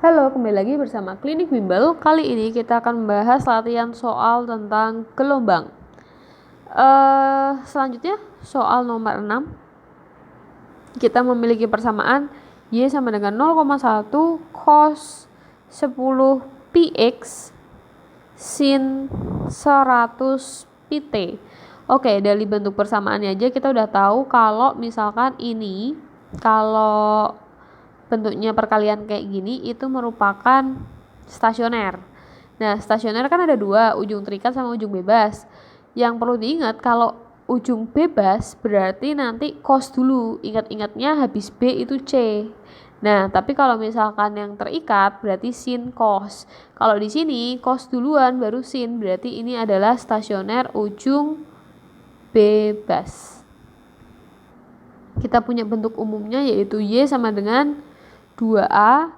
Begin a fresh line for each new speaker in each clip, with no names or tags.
Halo, kembali lagi bersama Klinik Bimbel. Kali ini kita akan membahas latihan soal tentang gelombang. Selanjutnya soal nomor 6. Kita memiliki persamaan Y sama dengan 0,1 cos 10 px sin 100 pt. Oke, dari bentuk persamaannya aja kita udah tahu kalau misalkan ini kalau bentuknya perkalian kayak gini itu merupakan stasioner. Nah, stasioner kan ada dua, ujung terikat sama ujung bebas. Yang perlu diingat kalau ujung bebas berarti nanti cos dulu. Ingat-ingatnya habis B itu C. Nah, tapi kalau misalkan yang terikat berarti sin cos. Kalau di sini cos duluan baru sin, berarti ini adalah stasioner ujung bebas. Kita punya bentuk umumnya yaitu Y sama dengan 2A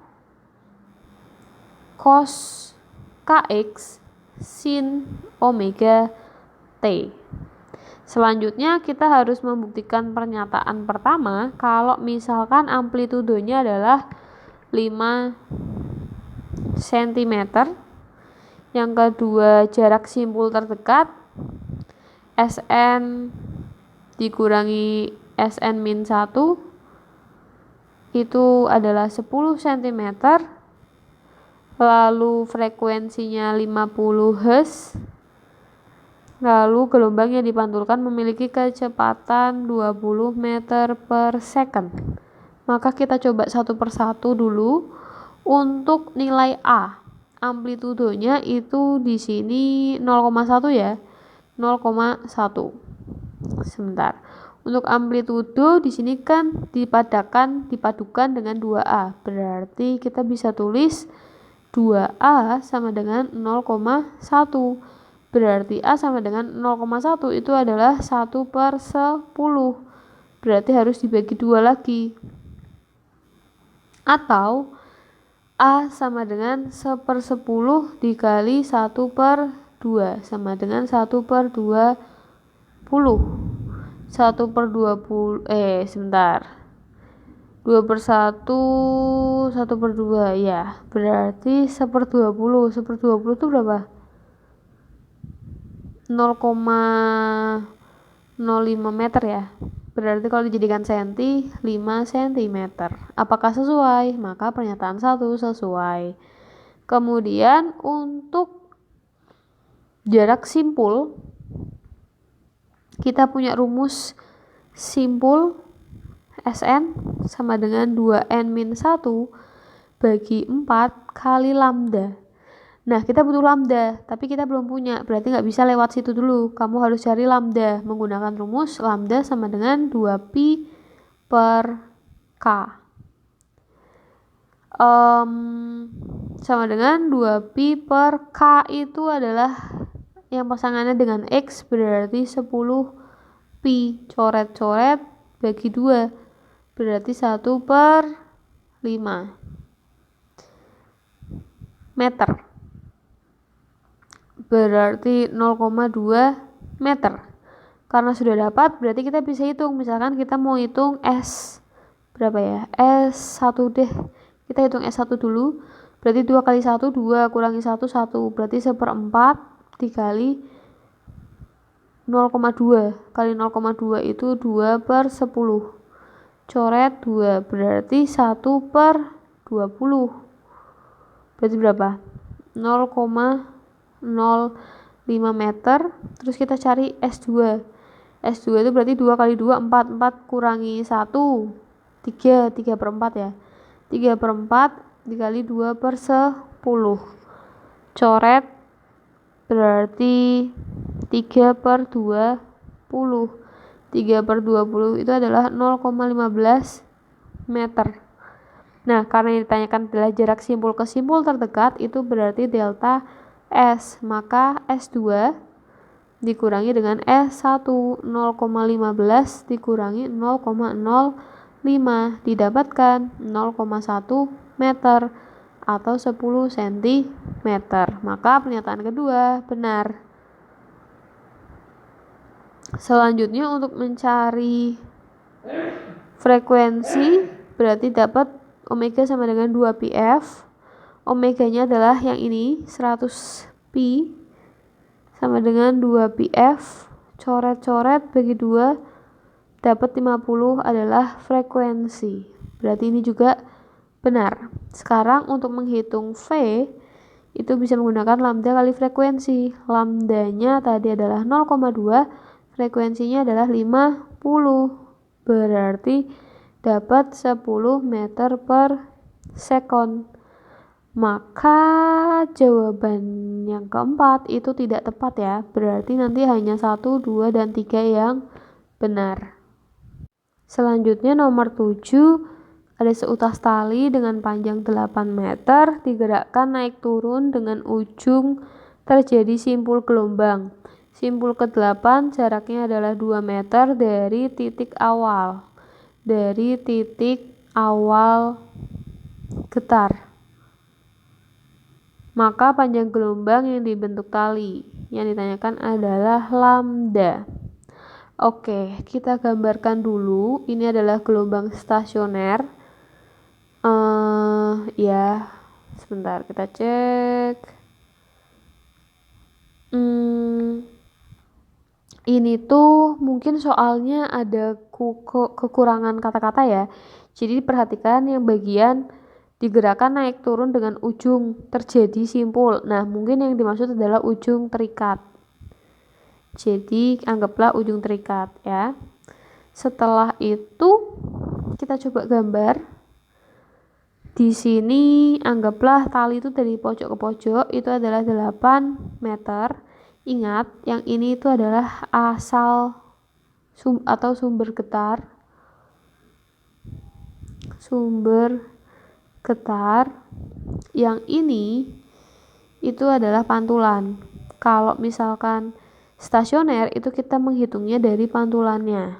cos kx sin omega t. Selanjutnya kita harus membuktikan pernyataan pertama kalau misalkan amplitudenya adalah 5 cm. Yang kedua, jarak simpul terdekat Sn dikurangi Sn min 1 itu adalah 10 cm, lalu frekuensinya 50 Hz, lalu gelombang yang dipantulkan memiliki kecepatan 20 meter per second. Maka kita coba satu persatu dulu. Untuk nilai A, amplitudenya itu di sini 0,1 ya, 0,1. Sebentar. Untuk amplitudo di sini kan dipadukan dengan 2A. Berarti kita bisa tulis 2A sama dengan 0,1. Berarti A sama dengan 0,1 itu adalah 1/10. Berarti harus dibagi 2 lagi. Atau A sama dengan 1/10 dikali 1/2 sama dengan 1/20. 1/20 sebentar 2/1 1/2 ya, berarti 1/20 itu berapa? 0,05 meter ya. Berarti kalau dijadikan senti 5 cm. Apakah sesuai? Maka pernyataan 1 sesuai. Kemudian untuk jarak simpul kita punya rumus simpul Sn sama dengan 2n-1 bagi 4 kali lambda. Nah, kita butuh lambda, tapi kita belum punya, berarti nggak bisa lewat situ dulu. Kamu harus cari lambda menggunakan rumus lambda sama dengan 2pi per k. Sama dengan 2pi per k itu adalah yang pasangannya dengan X, berarti 10 pi, coret-coret bagi 2, berarti 1/5 meter, berarti 0,2 meter. Karena sudah dapat, berarti kita bisa hitung. Misalkan kita mau hitung S berapa ya, S1 deh, kita hitung S1 dulu. Berarti 2 kali 1 2, kurangi 1 1, berarti 1/4 dikali 0,2 kali 0,2 itu 2/10, coret 2, berarti 1/20, berarti berapa? 0,05 meter. Terus kita cari S2 itu berarti 2 kali 2 4, 4 kurangi 1 3, 3/4 ya, 3/4 dikali 2/10, coret berarti 3/20. 3/20 itu adalah 0,15 meter. Nah, karena yang ditanyakan adalah jarak simpul ke simpul terdekat, itu berarti delta S. Maka S2 dikurangi dengan S1, 0,15 dikurangi 0,05 didapatkan 0,1 meter atau 10 cm. Maka pernyataan kedua benar. Selanjutnya untuk mencari frekuensi berarti dapat omega sama dengan 2πf. Omeganya adalah yang ini 100 pi sama dengan 2 pf, coret-coret bagi 2 dapat 50 adalah frekuensi. Berarti ini juga benar. Sekarang untuk menghitung V itu bisa menggunakan lambda kali frekuensi. Lambdanya tadi adalah 0,2, frekuensinya adalah 50. Berarti dapat 10 meter per sekon. Maka jawaban yang keempat itu tidak tepat ya. Berarti nanti hanya 1, 2, dan 3 yang benar. Selanjutnya nomor 7, ada seutas tali dengan panjang 8 meter digerakkan naik turun dengan ujung terjadi simpul gelombang. Simpul ke-8 jaraknya adalah 2 meter dari titik awal. Dari titik awal getar. Maka panjang gelombang yang dibentuk tali yang ditanyakan adalah lambda. Oke, kita gambarkan dulu. Ini adalah gelombang stasioner. Ya, sebentar kita cek. Ini tuh mungkin soalnya ada kekurangan kata-kata ya. Jadi perhatikan yang bagian digerakkan naik turun dengan ujung terjadi simpul. Nah, mungkin yang dimaksud adalah ujung terikat. Jadi anggaplah ujung terikat ya. Setelah itu kita coba gambar. Di sini anggaplah tali itu dari pojok ke pojok itu adalah 8 meter. Ingat, yang ini itu adalah asal atau sumber getar. Sumber getar. Yang ini itu adalah pantulan. Kalau misalkan stasioner itu kita menghitungnya dari pantulannya.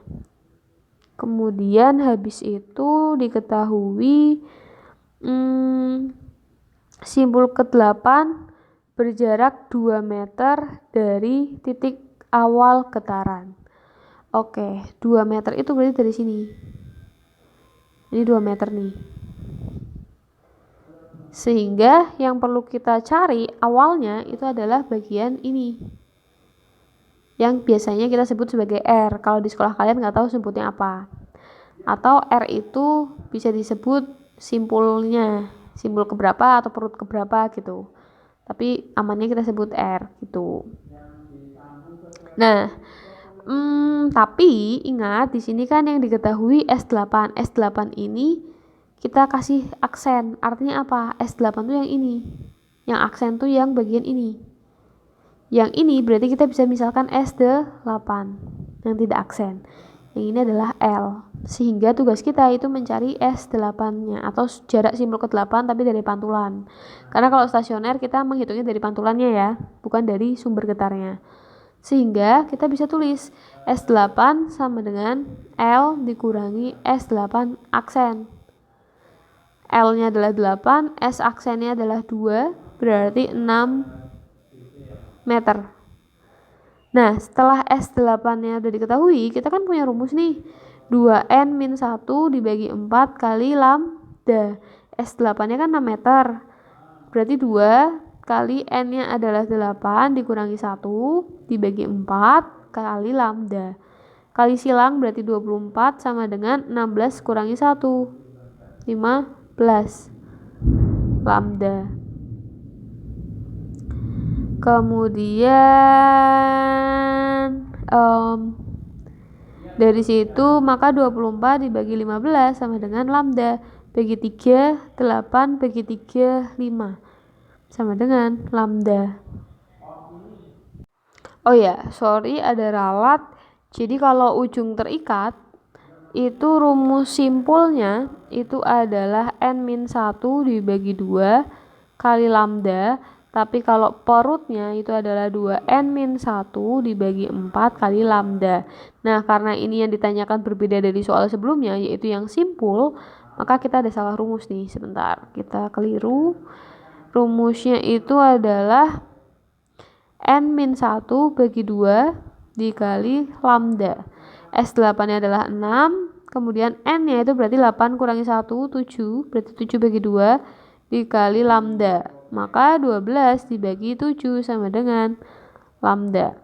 Kemudian habis itu diketahui simpul ke-8 berjarak 2 meter dari titik awal getaran. Oke, 2 meter itu berarti dari sini. Ini 2 meter nih. Sehingga yang perlu kita cari awalnya itu adalah bagian ini. Yang biasanya kita sebut sebagai R. Kalau di sekolah kalian nggak tahu sebutnya apa. Atau R itu bisa disebut simpulnya. Simpul keberapa atau perut keberapa gitu. Tapi amannya kita sebut R gitu. Nah, tapi ingat di sini kan yang diketahui S8. S8 ini kita kasih aksen. Artinya apa? S8 tuh yang ini. Yang aksen tuh yang bagian ini. Yang ini berarti kita bisa misalkan S8 yang tidak aksen. Yang ini adalah L. Sehingga tugas kita itu mencari S8-nya atau jarak simpul ke-8 tapi dari pantulan. Karena kalau stasioner kita menghitungnya dari pantulannya ya, bukan dari sumber getarnya. Sehingga kita bisa tulis S8 sama dengan L dikurangi S8 aksen. L-nya adalah 8, S aksennya adalah 2, berarti 6 meter. Nah, setelah S8-nya udah diketahui, kita kan punya rumus nih. 2N-1 dibagi 4 kali lambda. S8-nya kan 6 meter. Berarti 2 kali N-nya adalah 8 dikurangi 1 dibagi 4 kali lambda. Kali silang berarti 24 sama dengan 16 kurangi 1. 15 lambda. Kemudian dari situ maka 24 dibagi 15 sama dengan lambda. Bagi 3, 8 bagi 3, 5 sama dengan lambda. Oh ya, sorry ada ralat. Jadi kalau ujung terikat itu rumus simpulnya itu adalah N-1 dibagi 2 kali lambda. Tapi kalau perutnya itu adalah 2N-1 dibagi 4 kali lambda. Nah, karena ini yang ditanyakan berbeda dari soal sebelumnya, yaitu yang simpul, maka kita ada salah rumus nih. Sebentar, kita keliru. Rumusnya itu adalah N-1 bagi 2 dikali lambda. S8-nya adalah 6, kemudian N-nya itu berarti 8 kurangi 1, 7, berarti 7 bagi 2, dikali lambda. Maka 12 dibagi 7 sama dengan lambda.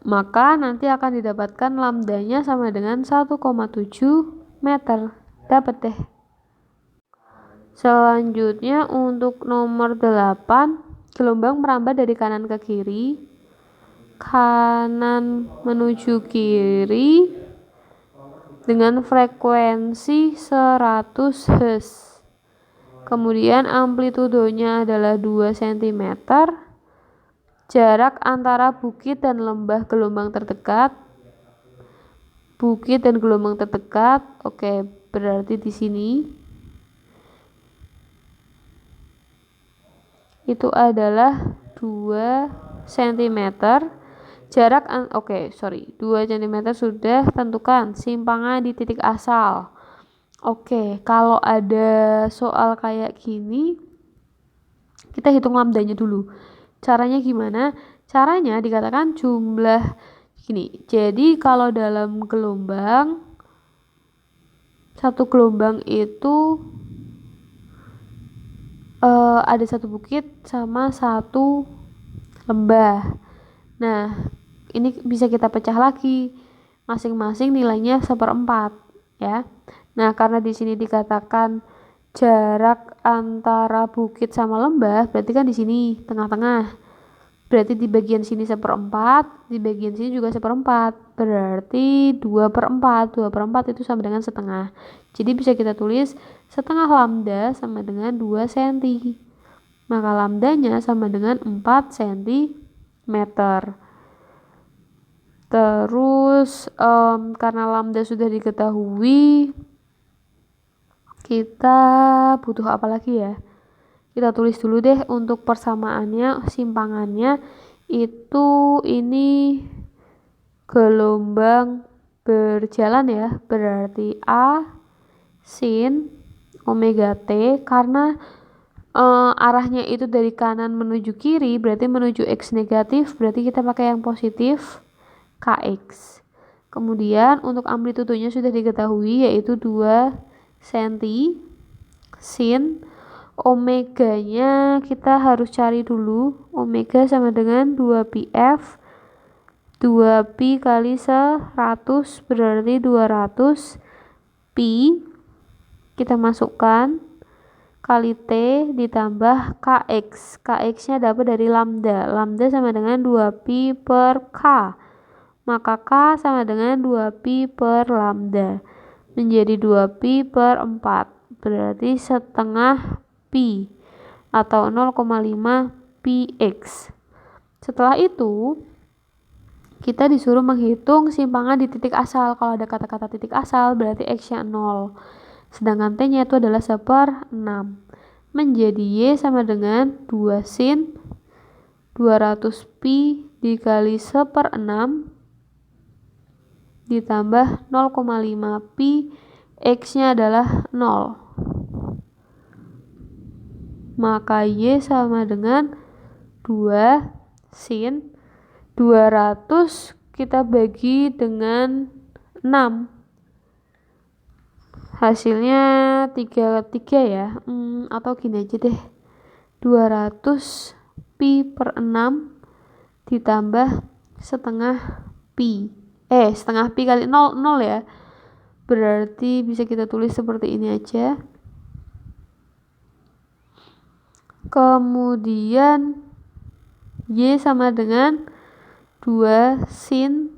Maka nanti akan didapatkan lambdanya sama dengan 1,7 meter. Dapat deh. Selanjutnya untuk nomor 8, gelombang merambat dari kanan ke kiri. Kanan menuju kiri dengan frekuensi 100 Hz. Kemudian amplitudonya adalah 2 cm. Jarak antara bukit dan lembah gelombang terdekat. Bukit dan gelombang terdekat. Oke, berarti di sini itu adalah 2 cm. Jarak 2 cm sudah tentukan. Simpangan di titik asal. Oke, kalau ada soal kayak gini, kita hitung lambdanya dulu. Caranya gimana? Caranya dikatakan jumlah gini. Jadi kalau dalam gelombang, satu gelombang itu ada satu bukit sama satu lembah. Nah, ini bisa kita pecah lagi. Masing-masing nilainya 1/4 ya. Nah, karena di sini dikatakan jarak antara bukit sama lembah, berarti kan di sini tengah-tengah. Berarti di bagian sini 1/4, di bagian sini juga 1/4. Berarti 2/4. 2/4 itu sama dengan setengah. Jadi bisa kita tulis setengah lambda sama dengan 2 cm. Maka lambdanya sama dengan 4 cm. Terus karena lambda sudah diketahui, kita butuh apa lagi ya? Kita tulis dulu deh untuk persamaannya, simpangannya itu ini gelombang berjalan ya, berarti A sin omega T, karena arahnya itu dari kanan menuju kiri, berarti menuju X negatif, berarti kita pakai yang positif, Kx. Kemudian untuk amplitudenya sudah diketahui yaitu 2 cm sin omeganya kita harus cari dulu. Omega sama dengan 2πf, 2pi kali 100 berarti 200 pi, kita masukkan kali T ditambah Kx. Kx nya dapat dari lambda. Lambda sama dengan 2pi per K. Maka K sama dengan 2pi per lambda. Menjadi 2pi per 4. Berarti setengah pi. Atau 0,5 px. Setelah itu, kita disuruh menghitung simpangan di titik asal. Kalau ada kata-kata titik asal, berarti X-nya 0. Sedangkan T-nya itu adalah 1/6. Menjadi Y sama dengan 2 sin 200 pi dikali 1/6 ditambah 0,5 pi, X-nya adalah 0. Maka Y sama dengan 2 sin 200 kita bagi dengan 6. Hasilnya 33 ya. Atau gini aja deh. 200 pi per 6 ditambah setengah pi. Setengah pi kali 0 ya. Berarti bisa kita tulis seperti ini aja. Kemudian Y sama dengan 2 sin.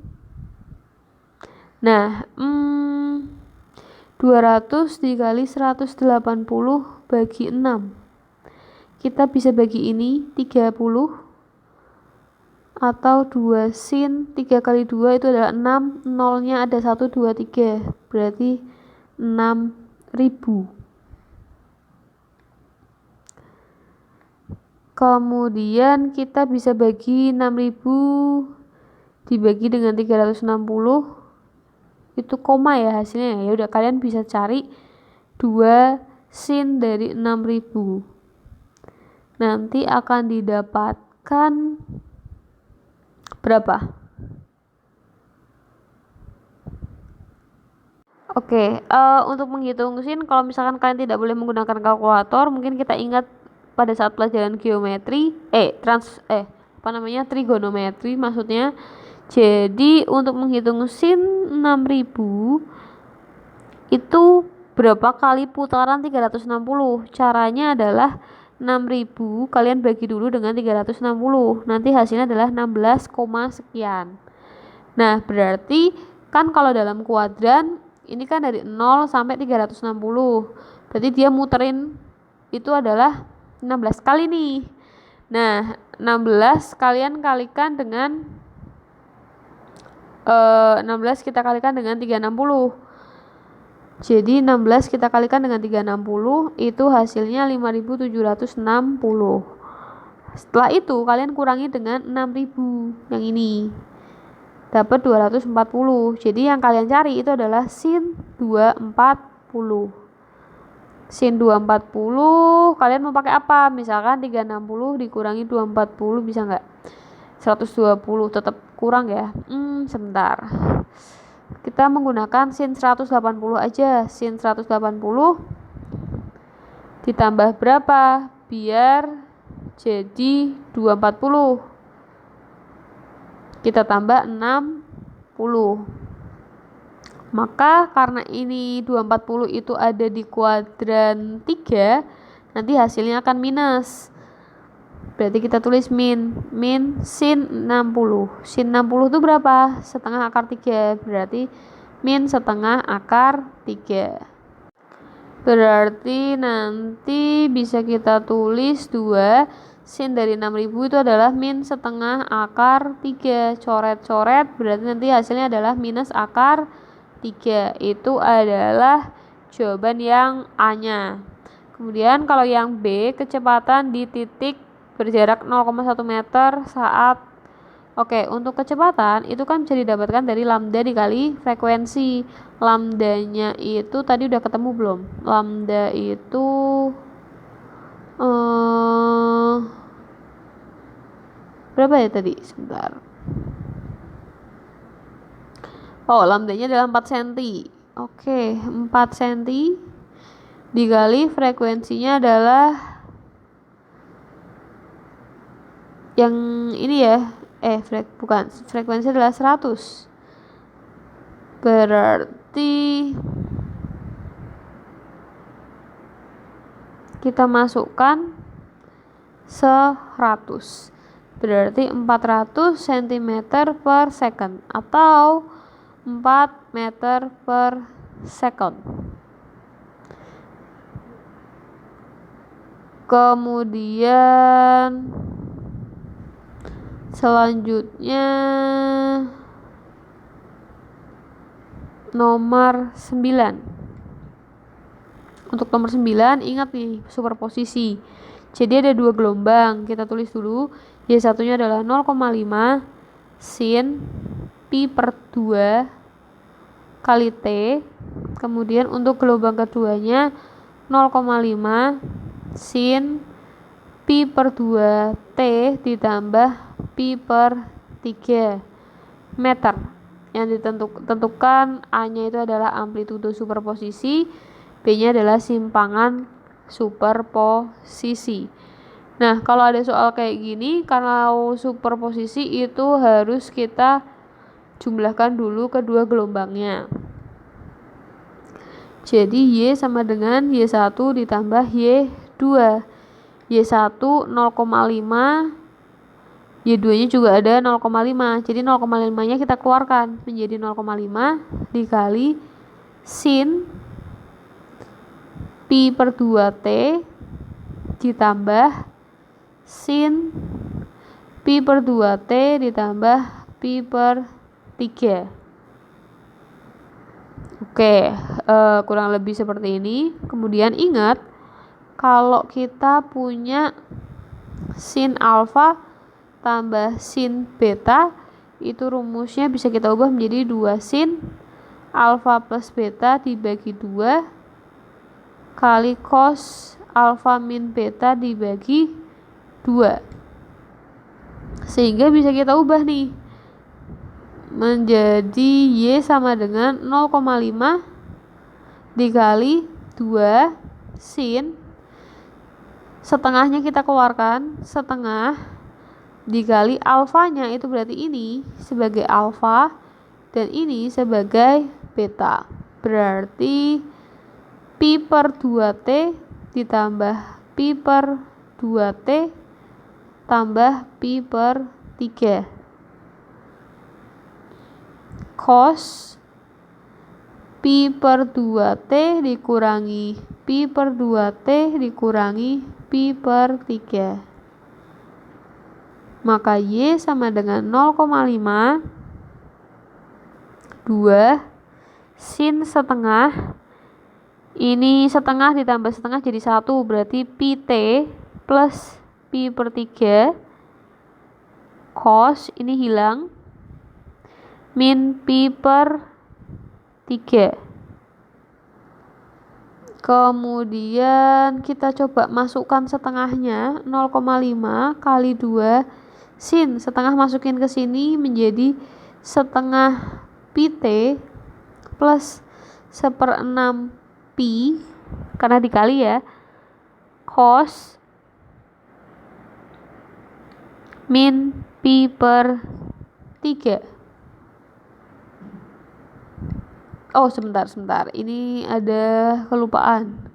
Nah, 200 dikali 180 bagi 6. Kita bisa bagi ini 30. Atau 2 sin 3 kali 2 itu adalah 6. 0-nya ada 1, 2, 3. Berarti 6.000. Kemudian kita bisa bagi 6.000 dibagi dengan 360. Itu koma ya hasilnya. Ya udah, kalian bisa cari 2 sin dari 6.000. Nanti akan didapatkan berapa? Oke, untuk menghitung sin, kalau misalkan kalian tidak boleh menggunakan kalkulator, mungkin kita ingat pada saat pelajaran geometri, trigonometri maksudnya. Jadi untuk menghitung sin 6000 itu berapa kali putaran 360? Caranya adalah 6000 kalian bagi dulu dengan 360. Nanti hasilnya adalah 16, sekian. Nah, berarti kan kalau dalam kuadran ini kan dari 0 sampai 360. Berarti dia muterin itu adalah 16 kali nih. Nah, 16 kalian kalikan dengan 16 kita kalikan dengan 360. Jadi 16 kita kalikan dengan 360 itu hasilnya 5760. Setelah itu kalian kurangi dengan 6000 yang ini. Dapat 240. Jadi yang kalian cari itu adalah sin 240. Sin 240 kalian mau pakai apa? Misalkan 360 dikurangi 240 bisa nggak? 120 tetap kurang ya. Sebentar. Kita menggunakan sin 180 aja. Sin 180 ditambah berapa? Biar jadi 240. Kita tambah 60. Maka karena ini 240 itu ada di kuadran 3, nanti hasilnya akan minus. Berarti kita tulis min sin 60. Sin 60 itu berapa? Setengah akar 3. Berarti min setengah akar 3. Berarti nanti bisa kita tulis 2. Sin dari 6000 itu adalah min setengah akar 3. Coret-coret berarti nanti hasilnya adalah minus akar 3. Itu adalah jawaban yang A-nya. Kemudian kalau yang B, kecepatan di titik berjarak 0,1 meter saat untuk kecepatan itu kan bisa didapatkan dari lambda dikali frekuensi. Lambdanya itu tadi udah ketemu belum? Lambda itu berapa ya tadi? Sebentar. Lambdanya adalah 4 cm. 4 cm dikali frekuensinya adalah yang ini ya. Frekuensi adalah 100. Berarti kita masukkan 100. Berarti 400 cm per second atau 4 meter per second. Kemudian selanjutnya nomor 9. Untuk nomor 9 ingat nih superposisi. Jadi ada 2 gelombang. Kita tulis dulu. Y satunya adalah 0,5 sin pi per 2 kali T. Kemudian untuk gelombang keduanya 0,5 sin pi per 2 T ditambah pi per 3 meter. Yang ditentukan A-nya itu adalah amplitudo superposisi, B-nya adalah simpangan superposisi. Nah, kalau ada soal kayak gini, kalau superposisi itu harus kita jumlahkan dulu kedua gelombangnya. Jadi Y sama dengan Y1 ditambah Y2. Y1 0,5, Y2 nya juga ada 0,5. Jadi 0,5 nya kita keluarkan menjadi 0,5 dikali sin pi per 2T ditambah sin pi per 2T ditambah pi per 3. Kurang lebih seperti ini. Kemudian ingat, kalau kita punya sin alfa tambah sin beta, itu rumusnya bisa kita ubah menjadi 2 sin alfa plus beta dibagi 2 kali cos alfa min beta dibagi 2. Sehingga bisa kita ubah nih menjadi Y sama dengan 0,5 dikali 2 sin, setengahnya kita keluarkan, setengah dikali alfanya, itu berarti ini sebagai alfa dan ini sebagai beta. Berarti pi per 2T ditambah pi per 2T tambah pi per 3 cos pi per 2T dikurangi pi per 2T dikurangi pi per 3. Maka Y sama dengan 0,5 2 sin setengah, ini setengah ditambah setengah jadi 1, berarti pi T plus pi per 3 cos, ini hilang, min pi per 3. Kemudian kita coba masukkan setengahnya, 0,5 kali 2 sin, setengah masukin ke sini menjadi setengah pi T plus 1/6 pi, karena dikali ya, cos min pi per 3. Oh sebentar, ini ada kelupaan,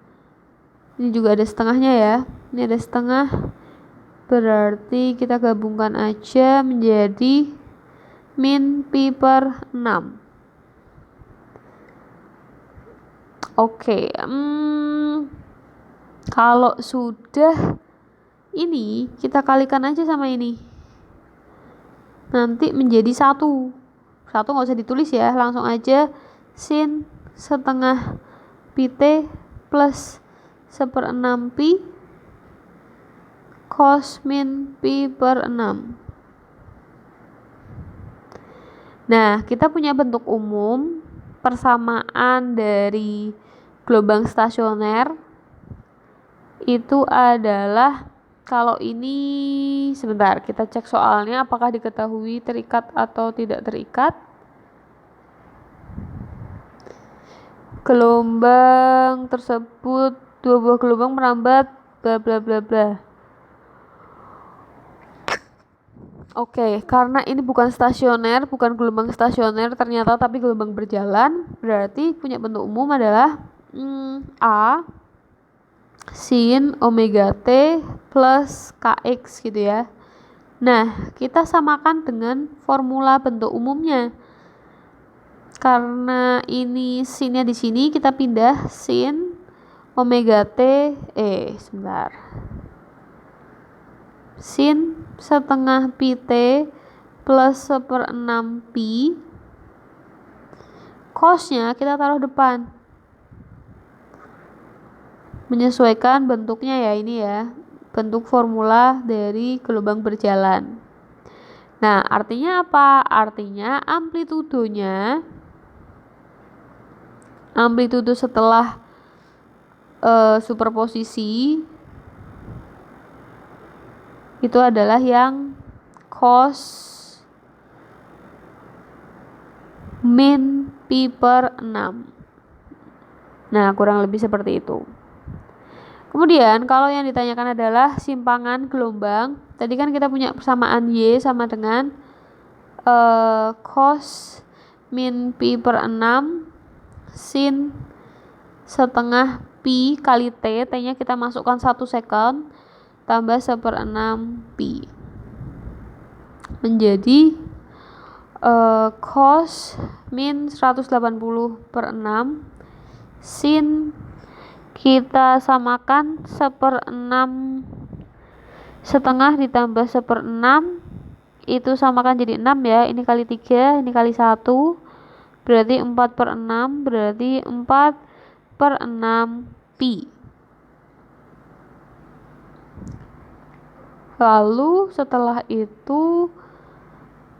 ini juga ada setengahnya ya, ini ada setengah, berarti kita gabungkan aja menjadi min pi per 6. Oke, kalau sudah ini kita kalikan aja sama ini, nanti menjadi 1 nggak usah ditulis ya, langsung aja sin setengah pi T plus 1/6 pi cos min pi per 6. Nah, kita punya bentuk umum persamaan dari gelombang stasioner itu adalah, kalau ini sebentar kita cek soalnya apakah diketahui terikat atau tidak terikat. Gelombang tersebut, dua buah gelombang merambat bla bla bla bla. Oke, karena ini bukan stasioner, bukan gelombang stasioner ternyata, tapi gelombang berjalan, berarti punya bentuk umum adalah A sin omega T plus Kx gitu ya. Nah, kita samakan dengan formula bentuk umumnya. Karena ini sinnya di sini, kita pindah sin omega T, sebentar. Sin setengah pi T plus 1/6 pi, cosnya kita taruh depan, menyesuaikan bentuknya ya, ini ya bentuk formula dari gelombang berjalan. Nah, artinya apa? Artinya amplitudo setelah superposisi itu adalah yang cos min pi per 6. Nah, kurang lebih seperti itu. Kemudian kalau yang ditanyakan adalah simpangan gelombang, tadi kan kita punya persamaan Y sama dengan cos min pi per 6 sin setengah pi kali T, T nya kita masukkan 1 second tambah 1/6 pi menjadi cos min 180/6 sin, kita samakan 1/6 setengah ditambah 1/6 itu samakan jadi 6 ya, ini kali 3, ini kali 1, berarti 4/6, berarti 4/6 pi. Lalu setelah itu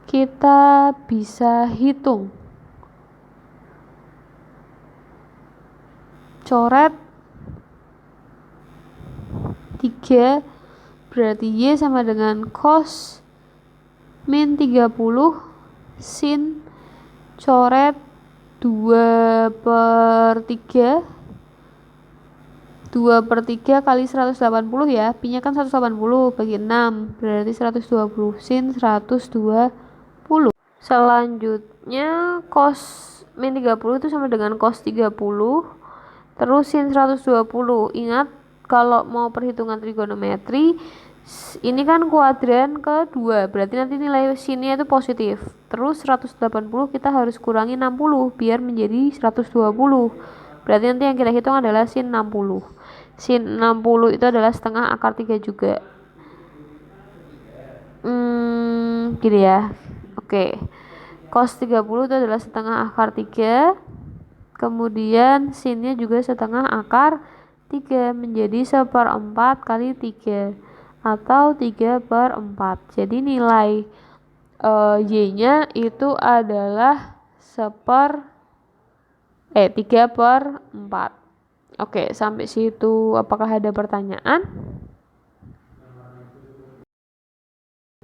kita bisa hitung. Coret 3, berarti Y sama dengan cos min 30 sin coret 2/3 2/3 kali 180 ya, pi-nya kan 180 bagi 6 berarti 120 sin 120. Selanjutnya cos min 30 itu sama dengan cos 30 terus sin 120. Ingat kalau mau perhitungan trigonometri ini kan kuadran kedua, berarti nanti nilai sinnya itu positif. Terus 180 kita harus kurangi 60 biar menjadi 120. Berarti nanti yang kita hitung adalah sin 60. Sin 60 itu adalah setengah akar 3 juga. Gini ya. Oke. Cos 30 itu adalah setengah akar 3. Kemudian sinnya juga setengah akar 3 menjadi 1/4 kali 3 atau 3/4. Jadi nilai y-nya itu adalah 3/4. Oke, sampai situ apakah ada pertanyaan?